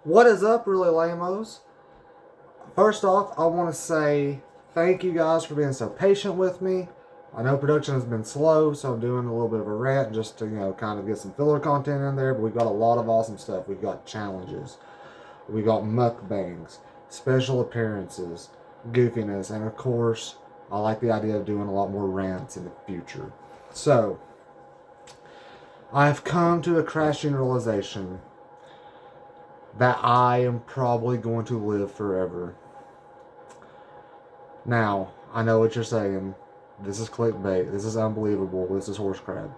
What is up, really lamos? First off, I want to say thank you guys for being so patient with me. I know production has been slow, so I'm doing a little bit of a rant just to, kind of get some filler content in there, but we've got a lot of awesome stuff. We've got challenges, we've got mukbangs, special appearances, goofiness, and of course, I like the idea of doing a lot more rants in the future. So, I've come to a crashing realization that I am probably going to live forever. Now, I know what you're saying. This is clickbait. This is unbelievable. This is horse crap.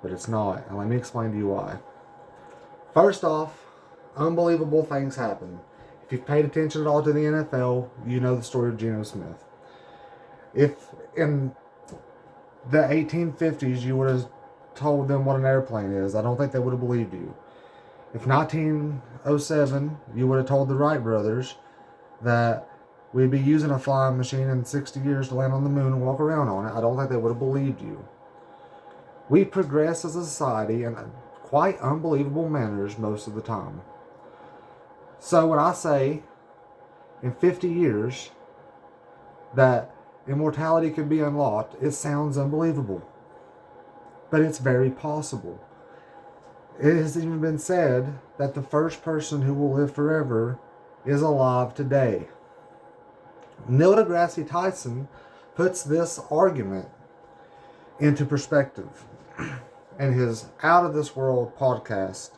But it's not. And let me explain to you why. First off, unbelievable things happen. If you've paid attention at all to the NFL, you know the story of Geno Smith. If in the 1850s you would have told them what an airplane is, I don't think they would have believed you. If 1907 you would have told the Wright brothers that we'd be using a flying machine in 60 years to land on the moon and walk around on it, I don't think they would have believed you. We progress as a society in quite unbelievable manners most of the time. So when I say in 50 years that immortality could be unlocked, it sounds unbelievable. But it's very possible. It has even been said that the first person who will live forever is alive today. Neil deGrasse Tyson puts this argument into perspective in his Out of This World podcast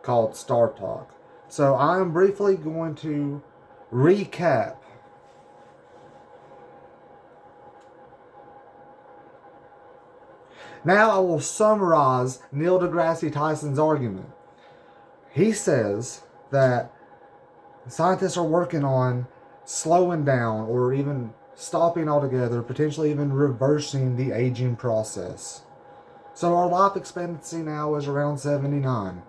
called Star Talk. So I am briefly going to recap Now I will summarize Neil deGrasse Tyson's argument. He says that scientists are working on slowing down or even stopping altogether, potentially even reversing the aging process. So our life expectancy now is around 79.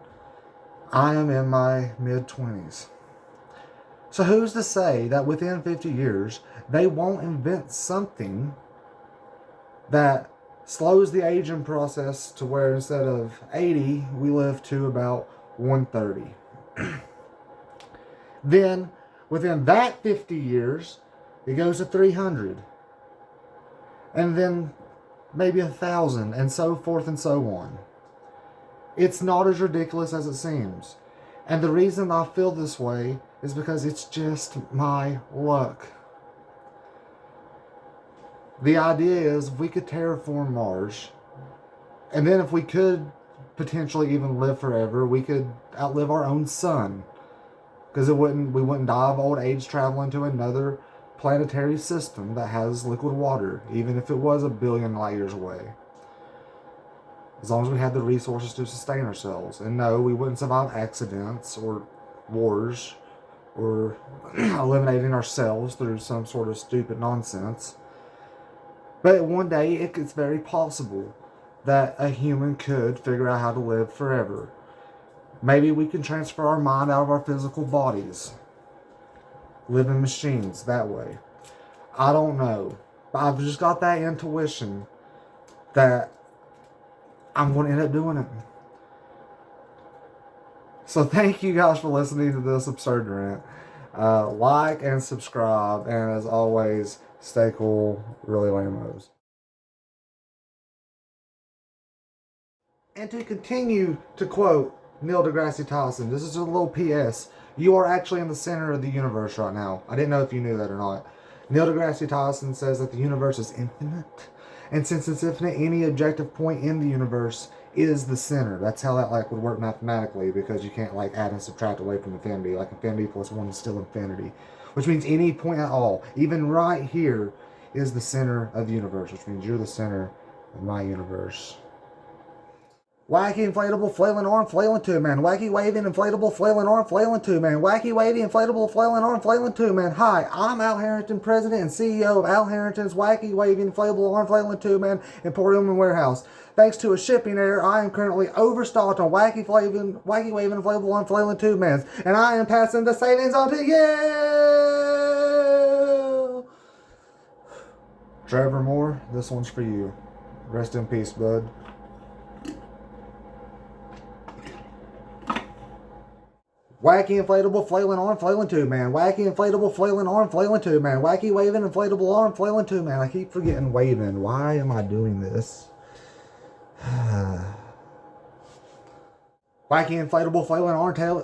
I am in my mid-20s. So who's to say that within 50 years they won't invent something that slows the aging process to where instead of 80, we live to about 130. Then, within that 50 years, it goes to 300. And then maybe 1,000, and so forth and so on. It's not as ridiculous as it seems. And the reason I feel this way is because it's just my luck. The idea is if we could terraform Mars, and then if we could potentially even live forever, we could outlive our own sun. Because we wouldn't die of old age traveling to another planetary system that has liquid water, even if it was 1 billion light years away. As long as we had the resources to sustain ourselves. And no, we wouldn't survive accidents or wars or eliminating ourselves through some sort of stupid nonsense. But one day, it's very possible that a human could figure out how to live forever. Maybe we can transfer our mind out of our physical bodies. Live in machines that way. I don't know. But I've just got that intuition that I'm going to end up doing it. So thank you guys for listening to this absurd rant. Like and subscribe. And as always, stay cool, really lamos. And to continue to quote Neil deGrasse Tyson, this is a little PS. You are actually in the center of the universe right now. I didn't know if you knew that or not. Neil deGrasse Tyson says that the universe is infinite. And since it's infinite, any objective point in the universe is the center. That's how that would work mathematically, because you can't add and subtract away from infinity. Infinity plus 1 is still infinity. Which means any point at all, even right here, is the center of the universe. Which means you're the center of my universe. Wacky inflatable flailing arm flailing tube man. Wacky waving inflatable flailing arm flailing tube man. Wacky waving inflatable flailing arm flailing tube man. Hi, I'm Al Harrington, President and CEO of Al Harrington's Wacky waving inflatable arm flailing tube man Emporium and Warehouse. Thanks to a shipping error, I am currently overstocked on wacky waving inflatable arm flailing tube mans, and I am passing the savings on to you. Trevor Moore, this one's for you. Rest in peace, bud. Wacky inflatable flailing arm flailing tube man. Wacky inflatable flailing arm flailing tube man. Wacky waving inflatable arm flailing tube man. I keep forgetting waving. Why am I doing this? Wacky inflatable flailing arm tail.